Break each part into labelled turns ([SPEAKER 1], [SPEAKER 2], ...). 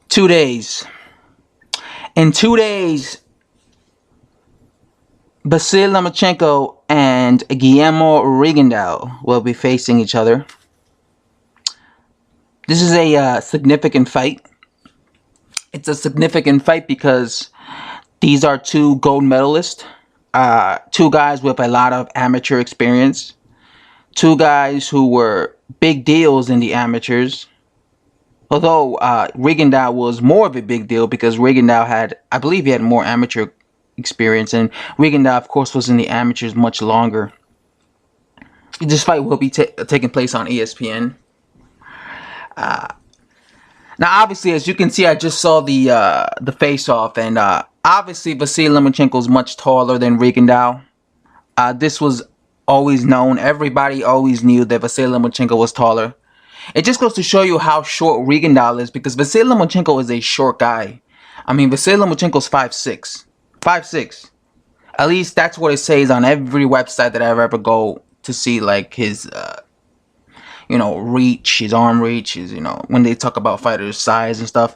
[SPEAKER 1] 2 days. In 2 days, Vasyl Lomachenko and Guillermo Rigondeaux will be facing each other. This is a significant fight. It's a significant fight because these are two gold medalists, two guys with a lot of amateur experience, two guys who were big deals in the amateurs. Although Rigondeaux was more of a big deal because Rigondeaux had, I believe he had more amateur experience, and Rigondeaux, of course, was in the amateurs much longer. This fight will be taking place on ESPN. Now, obviously, as you can see, I just saw the face-off, and obviously, Vasyl Lomachenko is much taller than Rigondeaux. This was always known. Everybody always knew that Vasyl Lomachenko was taller. It just goes to show you how short Rigondeaux is, because Vasyl Lomachenko is a short guy. I mean, Vasyl Lomachenko is 5'6". 5'6". At least that's what it says on every website that I ever go to see, like his, reach, his arm reach, his, when they talk about fighters' size and stuff.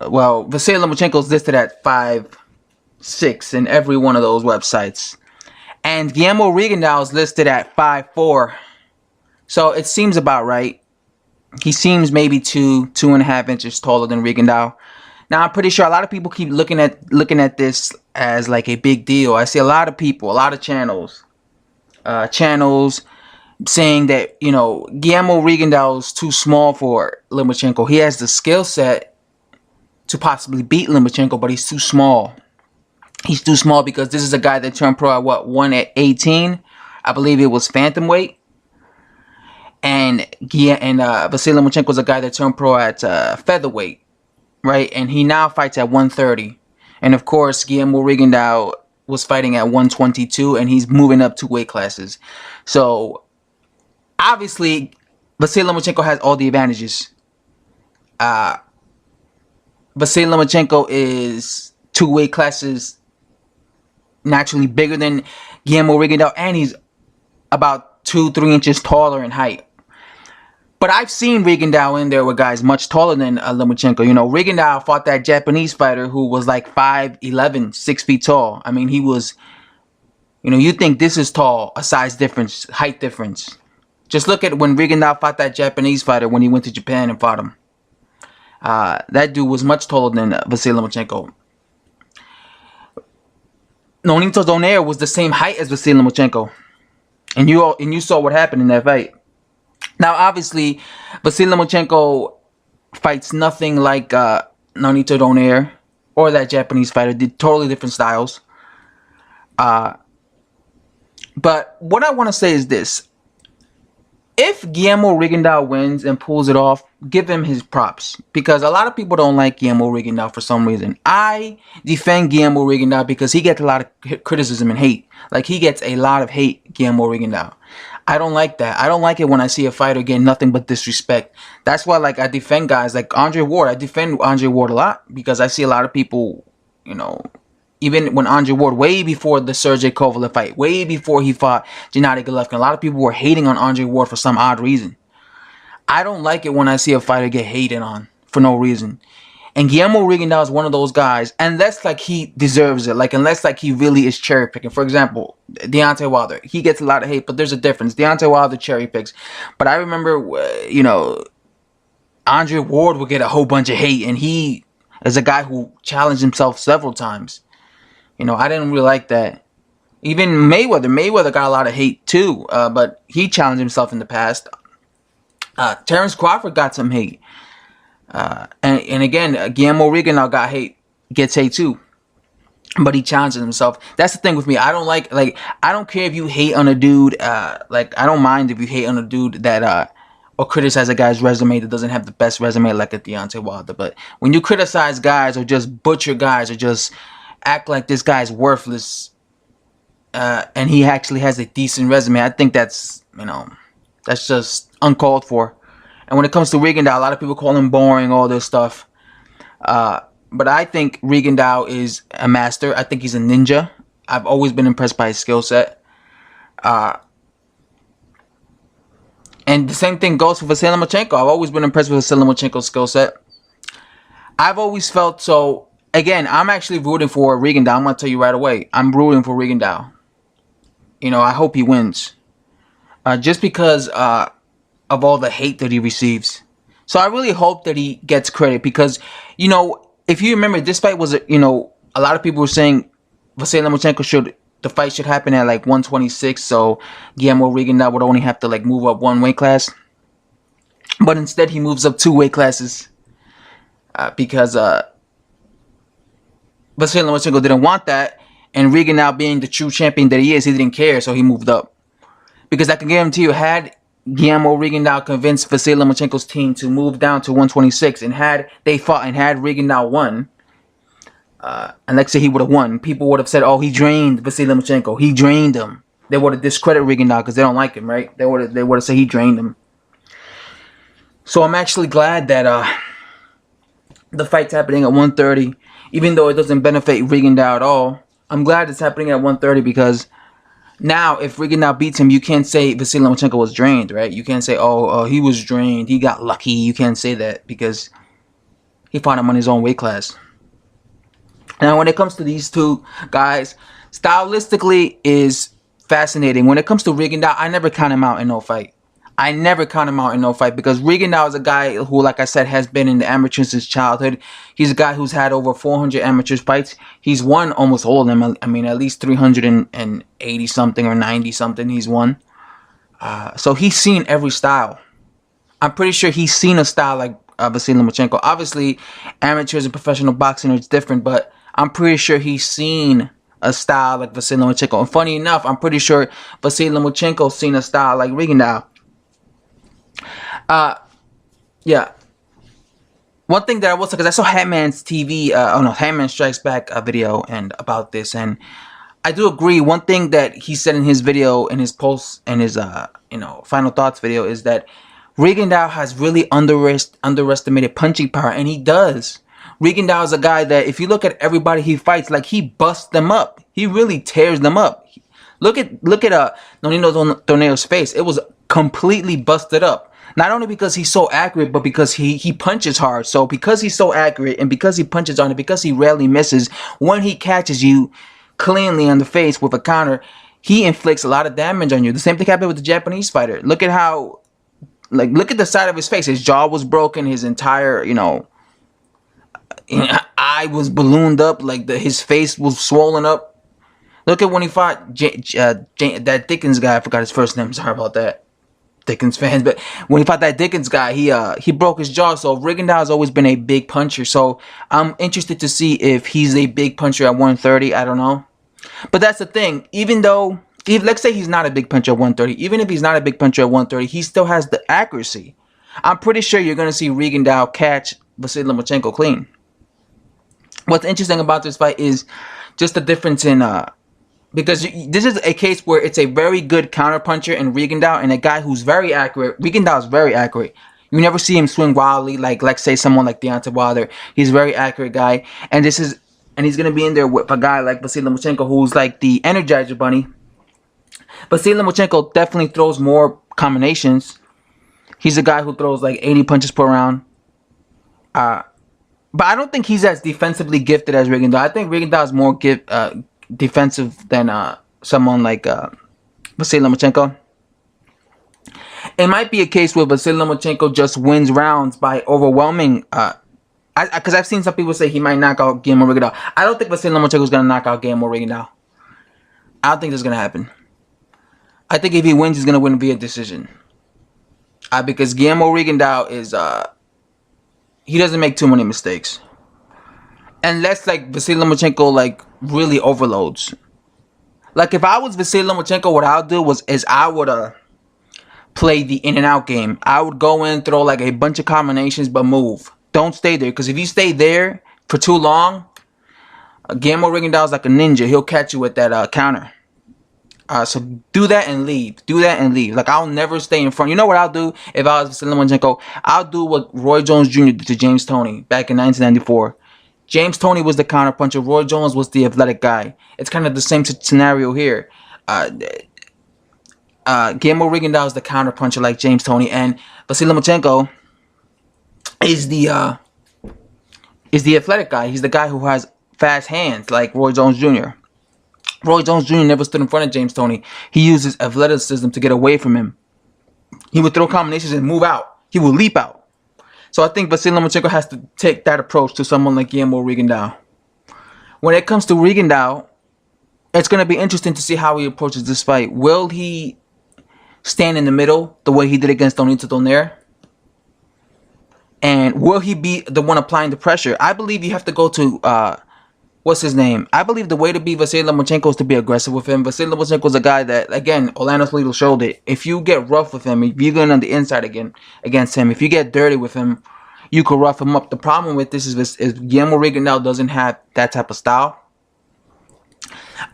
[SPEAKER 1] Well, Vasyl Lomachenko is listed at 5'6" in every one of those websites. And Guillermo Rigondeaux is listed at 5'4". So it seems about right. He seems maybe 2.5 inches taller than Rigondeaux. Now, I'm pretty sure a lot of people keep looking at this as like a big deal. I see a lot of people, a lot of channels saying that, Guillermo Rigondeaux is too small for Lomachenko. He has the skill set to possibly beat Lomachenko, but he's too small. He's too small because this is a guy that turned pro at what, 118? I believe it was Phantomweight. And Vasyl Lomachenko is a guy that turned pro at featherweight, right? And he now fights at 130. And of course, Guillermo Rigondeaux was fighting at 122, and he's moving up 2 weight classes. So obviously, Vasyl Lomachenko has all the advantages. Vasyl Lomachenko is 2 weight classes naturally bigger than Guillermo Rigondeaux, and he's about 2-3 inches taller in height. But I've seen Rigondeaux in there with guys much taller than Lomachenko. Rigondeaux fought that Japanese fighter who was like 5'11", 6 feet tall. I mean, he was, you think this is tall, a size difference, height difference. Just look at when Rigondeaux fought that Japanese fighter when he went to Japan and fought him. That dude was much taller than Vasyl Lomachenko. Nonito Donaire was the same height as Vasyl Lomachenko. And you saw what happened in that fight. Now, obviously, Vasyl Lomachenko fights nothing like Nonito Donaire or that Japanese fighter. Did totally different styles. But what I want to say is this. If Guillermo Rigondeaux wins and pulls it off, give him his props. Because a lot of people don't like Guillermo Rigondeaux for some reason. I defend Guillermo Rigondeaux because he gets a lot of criticism and hate. Like, he gets a lot of hate, Guillermo Rigondeaux. I don't like that. I don't like it when I see a fighter get nothing but disrespect. That's why, like, I defend guys like Andre Ward. I defend Andre Ward a lot because I see a lot of people, even when Andre Ward, way before the Sergey Kovalev fight, way before he fought Gennady Golovkin, a lot of people were hating on Andre Ward for some odd reason. I don't like it when I see a fighter get hated on for no reason. And Guillermo Rigondeaux is one of those guys, unless like he deserves it, like unless like he really is cherry picking. For example, Deontay Wilder, he gets a lot of hate, but there's a difference. Deontay Wilder cherry picks, but I remember, Andre Ward would get a whole bunch of hate, and he is a guy who challenged himself several times. I didn't really like that. Even Mayweather got a lot of hate too, but he challenged himself in the past. Terrence Crawford got some hate. And again, Guillermo Rigondeaux gets hate too, but he challenges himself. That's the thing with me. I don't I don't care if you hate on a dude. I don't mind if you hate on a dude that or criticize a guy's resume that doesn't have the best resume like a Deontay Wilder. But when you criticize guys or just butcher guys or just act like this guy's worthless, and he actually has a decent resume, I think that's that's just uncalled for. And when it comes to Rigondeaux, a lot of people call him boring, all this stuff. But I think Rigondeaux is a master. I think he's a ninja. I've always been impressed by his skill set. And the same thing goes for Vasyl Lomachenko. I've always been impressed with Vasyl Lomachenko's skill set. I've always felt so. Again, I'm actually rooting for Rigondeaux. I'm gonna tell you right away. I'm rooting for Rigondeaux. I hope he wins. Just because of all the hate that he receives. So I really hope that he gets credit because, if you remember, this fight was, a lot of people were saying Vasyl Lomachenko the fight should happen at like 126, so Guillermo Rigondeaux would only have to like move up one weight class. But instead, he moves up two weight classes because Vasyl Lomachenko didn't want that, and Rigondeaux, being the true champion that he is, he didn't care, so he moved up. Because I can guarantee you, had Guillermo Rigondeaux convinced Vasyl Lomachenko's team to move down to 126, and had they fought and had Rigondeaux won, and let's say he would have won, people would have said, "Oh, he drained Vasyl Lomachenko. He drained him." They would have discredited Rigondeaux because they don't like him, right? They would have said he drained him. So I'm actually glad that the fight's happening at 130, even though it doesn't benefit Rigondeaux at all. I'm glad it's happening at 130 because now, if Rigondeaux beats him, you can't say Vasyl Lomachenko was drained, right? You can't say, oh, he was drained. He got lucky. You can't say that because he fought him on his own weight class. Now, when it comes to these two guys, stylistically is fascinating. When it comes to Rigondeaux, I never count him out in no fight. I never count him out in no fight because Rigondeaux is a guy who, like I said, has been in the amateurs since childhood. He's a guy who's had over 400 amateur fights. He's won almost all of them. I mean, at least 380 something or 90 something he's won. So he's seen every style. I'm pretty sure he's seen a style like Vasyl Lomachenko. Obviously, amateurs and professional boxing is different, but I'm pretty sure he's seen a style like Vasyl Lomachenko. And funny enough, I'm pretty sure Vasyl Lomachenko's seen a style like Rigondeaux. Yeah. One thing that I will say, because I saw Hatman's TV, Hatman Strikes Back video and about this, and I do agree. One thing that he said in his video, in his post, and his final thoughts video, is that Rigondeaux has really underestimated punching power, and he does. Rigondeaux is a guy that, if you look at everybody he fights, like, he busts them up. He really tears them up. Look at Nonino Donaeo's face. It was completely busted up. Not only because he's so accurate, but because he punches hard. So because he's so accurate and because he punches hard and because he rarely misses, when he catches you cleanly on the face with a counter, he inflicts a lot of damage on you. The same thing happened with the Japanese fighter. Look at how, look at the side of his face. His jaw was broken. His entire, eye was ballooned up. His face was swollen up. Look at when he fought that Dickens guy. I forgot his first name. Sorry about that, Dickens fans. But when he fought that Dickens guy, he broke his jaw. So Rigondeaux has always been a big puncher. So I'm interested to see if he's a big puncher at 130. I don't know. But that's the thing. Even though, let's say he's not a big puncher at 130. Even if he's not a big puncher at 130, he still has the accuracy. I'm pretty sure you're going to see Rigondeaux catch Vasyl Lomachenko clean. What's interesting about this fight is just the difference in because this is a case where it's a very good counterpuncher in Rigondeaux and a guy who's very accurate. Rigondeaux is very accurate. You never see him swing wildly like say someone like Deontay Wilder. He's a very accurate guy, and he's gonna be in there with a guy like Vasyl Lomachenko, who's like the Energizer Bunny. Vasyl Lomachenko definitely throws more combinations. He's a guy who throws like 80 punches per round. But I don't think he's as defensively gifted as Rigondeaux. I think Rigondeaux is more defensive than someone like Vasyl Lomachenko. It might be a case where Vasyl Lomachenko just wins rounds by overwhelming. Because I've seen some people say he might knock out Guillermo Rigondeaux. I don't think Vasyl Lomachenko is going to knock out Guillermo Rigondeaux. I don't think that's going to happen. I think if he wins, he's going to win via decision. Because Guillermo Rigondeaux is he doesn't make too many mistakes. Unless Vasyl Lomachenko really overloads. If I was Vasyl Lomachenko, what I would do is I would play the in and out game. I would go in, throw a bunch of combinations, but move. Don't stay there, because if you stay there for too long, Guillermo Rigondeaux is like a ninja. He'll catch you with that counter. So do that and leave. Do that and leave. I'll never stay in front. You know what I'll do if I was Vasyl Lomachenko? I'll do what Roy Jones Jr. did to James Toney back in 1994. James Toney was the counterpuncher. Roy Jones was the athletic guy. It's kind of the same scenario here. Guillermo Rigondeaux is the counterpuncher like James Toney, and Vasyl Lomachenko is the is the athletic guy. He's the guy who has fast hands, like Roy Jones Jr. Roy Jones Jr. never stood in front of James Toney. He used his athleticism to get away from him. He would throw combinations and move out. He would leap out. So I think Vasyl Lomachenko has to take that approach to someone like Guillermo Rigondeaux. When it comes to Rigondeaux, it's going to be interesting to see how he approaches this fight. Will he stand in the middle the way he did against Donito Donaire? And will he be the one applying the pressure? I believe you have to go to, what's his name? I believe the way to beat Vasyl Lomachenko is to be aggressive with him. Vasyl Lomachenko is a guy that, again, Orlando Toledo showed it. If you get rough with him, if you're going on the inside again against him, if you get dirty with him, you could rough him up. The problem with this is Guillermo Rigondeaux doesn't have that type of style.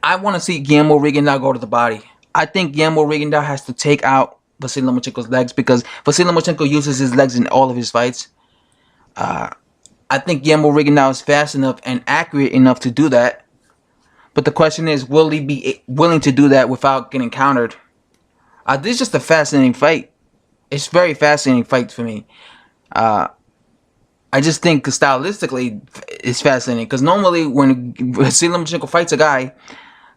[SPEAKER 1] I want to see Guillermo Rigondeaux go to the body. I think Guillermo Rigondeaux has to take out Vasyl Lomachenko's legs because Vasyl Lomachenko uses his legs in all of his fights. I think Guillermo Rigondeaux is fast enough and accurate enough to do that. But the question is, will he be willing to do that without getting countered? This is just a fascinating fight. It's a very fascinating fight for me. I just think stylistically it's fascinating because normally when Vasyl Lomachenko fights a guy,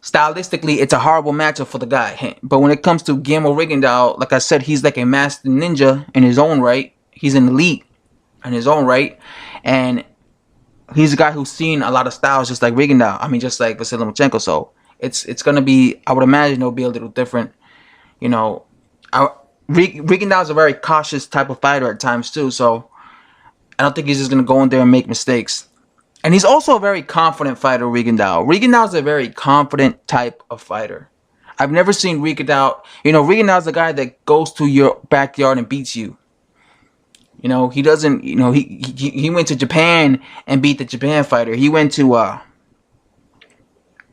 [SPEAKER 1] stylistically it's a horrible matchup for the guy. But when it comes to Guillermo Rigondeaux, like I said, he's like a master ninja in his own right. He's an elite in his own right, and he's a guy who's seen a lot of styles, just like Rigondeaux. I mean, just like Vasyl Lomachenko. So it's gonna be. I would imagine it'll be a little different. You know, Rigondeaux is a very cautious type of fighter at times too. So I don't think he's just gonna go in there and make mistakes. And he's also a very confident fighter, Rigondeaux. Rigondeaux is a very confident type of fighter. I've never seen Rigondeaux. You know, Rigondeaux is a guy that goes to your backyard and beats you. You know, he doesn't, you know, he went to Japan and beat the Japan fighter. He went to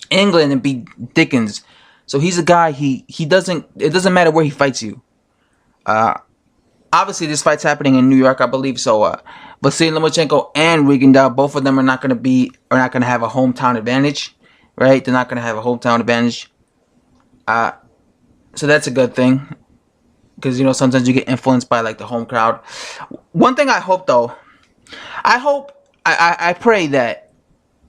[SPEAKER 1] England and beat Dickens. So he's a guy, he doesn't, it doesn't matter where he fights you. Obviously this fight's happening in New York, I believe. So Vasyl Lomachenko and Rigondeaux, both of them are not going to have a hometown advantage, right? They're not going to have a hometown advantage. So that's a good thing. Because, you know, sometimes you get influenced by, like, the home crowd. One thing I hope, though, I pray that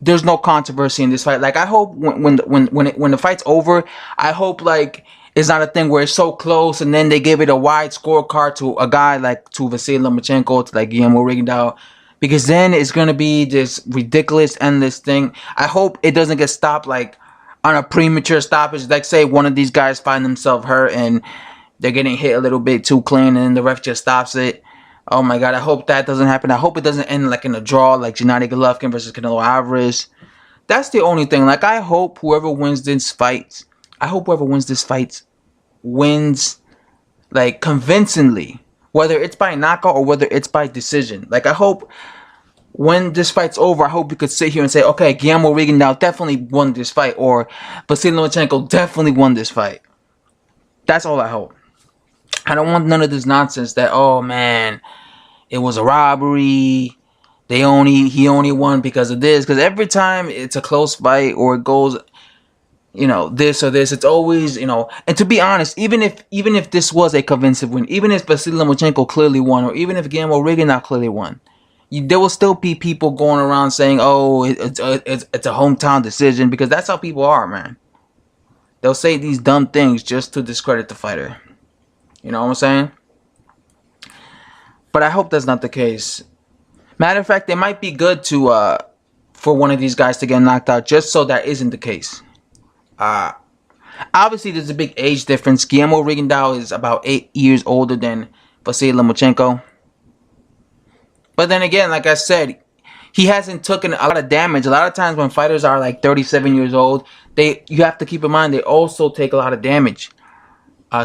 [SPEAKER 1] there's no controversy in this fight. Like, I hope when the fight's over, I hope, like, it's not a thing where it's so close and then they give it a wide scorecard to a guy like to Vasyl Lomachenko, to, like, Guillermo Rigondeaux. Because then it's going to be this ridiculous, endless thing. I hope it doesn't get stopped, like, on a premature stoppage. Like, say one of these guys find themselves hurt and they're getting hit a little bit too clean and then the ref just stops it. Oh my God, I hope that doesn't happen. I hope it doesn't end like in a draw like Gennady Golovkin versus Canelo Alvarez. That's the only thing. Like, I hope whoever wins this fight, wins like convincingly. Whether it's by knockout or whether it's by decision. Like, I hope when this fight's over, I hope you could sit here and say, okay, Guillermo Rigondeaux definitely won this fight, or Vasyl Lomachenko definitely won this fight. That's all I hope. I don't want none of this nonsense that, oh man, it was a robbery. He only won because of this. Because every time it's a close fight or it goes, you know, this or this, it's always, you know. And to be honest, even if this was a convincing win, even if Vasyl Lomachenko clearly won, or even if Guillermo Rigondeaux clearly won, there will still be people going around saying, oh, it's a hometown decision, because that's how people are, man. They'll say these dumb things just to discredit the fighter. You know what I'm saying? But I hope that's not the case. Matter of fact, it might be good to for one of these guys to get knocked out, just so that isn't the case. Obviously, there's a big age difference. Guillermo Rigondeaux is about 8 years older than Vasyl Lomachenko. But then again, like I said, he hasn't taken a lot of damage. A lot of times when fighters are like 37 years old, you have to keep in mind they also take a lot of damage.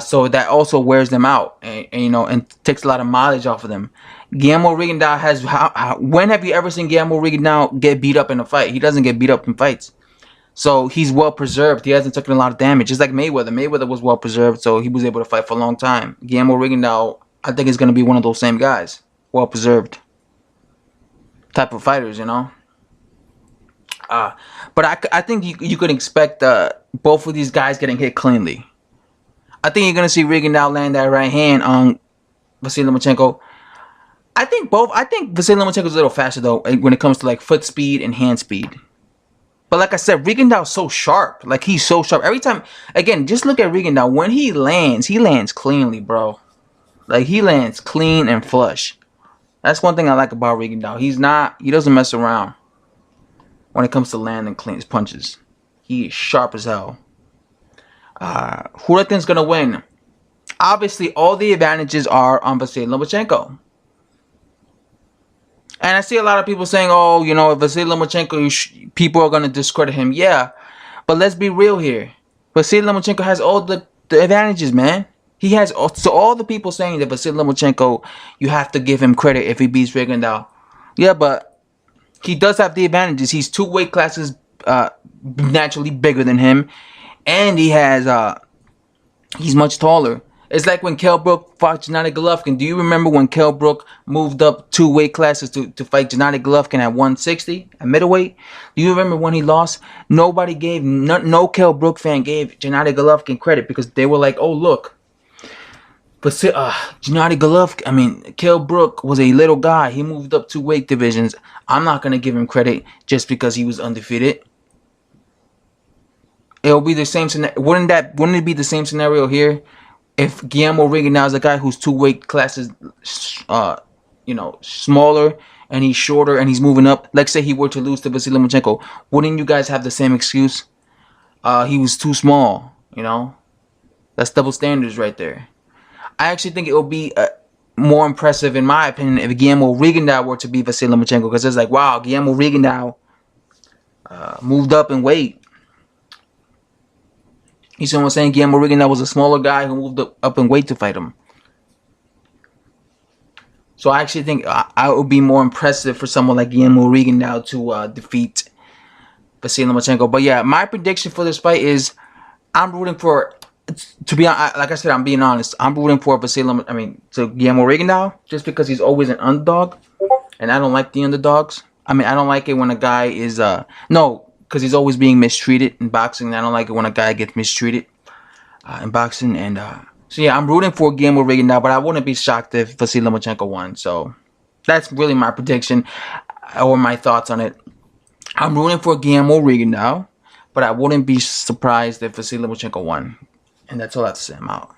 [SPEAKER 1] So that also wears them out, and you know, and takes a lot of mileage off of them. Guillermo Rigondeaux has. When have you ever seen Guillermo Rigondeaux get beat up in a fight? He doesn't get beat up in fights. So he's well preserved. He hasn't taken a lot of damage. Just like Mayweather. Mayweather was well preserved, so he was able to fight for a long time. Guillermo Rigondeaux, I think, is going to be one of those same guys, well preserved type of fighters, you know. But I think you could expect both of these guys getting hit cleanly. I think you're going to see Rigondeaux land that right hand on Vasyl Lomachenko. I think both. I think Vasyl Lomachenko is a little faster though when it comes to like foot speed and hand speed. But like I said, Rigondeaux's so sharp. Like he's so sharp. Every time, again, just look at Rigondeaux. When he lands cleanly, bro. Like he lands clean and flush. That's one thing I like about Rigondeaux. He doesn't mess around when it comes to landing clean punches. He is sharp as hell. Who do I think is gonna win? Obviously, all the advantages are on Vasyl Lomachenko. And I see a lot of people saying, "Oh, you know, if Vasyl Lomachenko, people are gonna discredit him." Yeah, but let's be real here. Vasyl Lomachenko has all the advantages, man. He has so all the people saying that Vasyl Lomachenko, you have to give him credit if he beats Rigondeaux. Yeah, but he does have the advantages. He's 2 weight classes naturally bigger than him, and he's much taller. It's like when Kell Brook fought Gennady Golovkin. Do you remember when Kell Brook moved up 2 weight classes to fight Gennady Golovkin at 160 at middleweight? Do you remember when he lost? Nobody gave, no Kell Brook fan gave Gennady Golovkin credit because they were like, oh look, but Gennady Golovkin, Kell Brook was a little guy. He moved up 2 weight divisions. I'm not gonna give him credit just because he was undefeated. It'll be the same scenario. Wouldn't it be the same scenario here? If Guillermo Rigondeaux is a guy who's 2 weight classes, smaller, and he's shorter and he's moving up. Let's say he were to lose to Vasyl Lomachenko, wouldn't you guys have the same excuse? He was too small. That's double standards right there. I actually think it will be more impressive, in my opinion, if Guillermo Rigondeaux were to beat Vasyl Lomachenko, because it's like, wow, Guillermo Rigondeaux moved up in weight. You see what I'm saying? Guillermo Rigondeaux was a smaller guy who moved up in weight to fight him. So I actually think it would be more impressive for someone like Guillermo Rigondeaux to defeat Vasyl Lomachenko. But yeah, my prediction for this fight is I'm rooting for, to be honest, like I said, I'm being honest. I'm rooting for Guillermo Rigondeaux just because he's always an underdog. And I don't like the underdogs. I don't like it when a guy is, because he's always being mistreated in boxing. I don't like it when a guy gets mistreated in boxing. And so yeah, I'm rooting for Guillermo Rigondeaux, but I wouldn't be shocked if Vasyl Lomachenko won. So that's really my prediction or my thoughts on it. I'm rooting for Guillermo Rigondeaux, but I wouldn't be surprised if Vasyl Lomachenko won. And that's all I have to say. I'm out.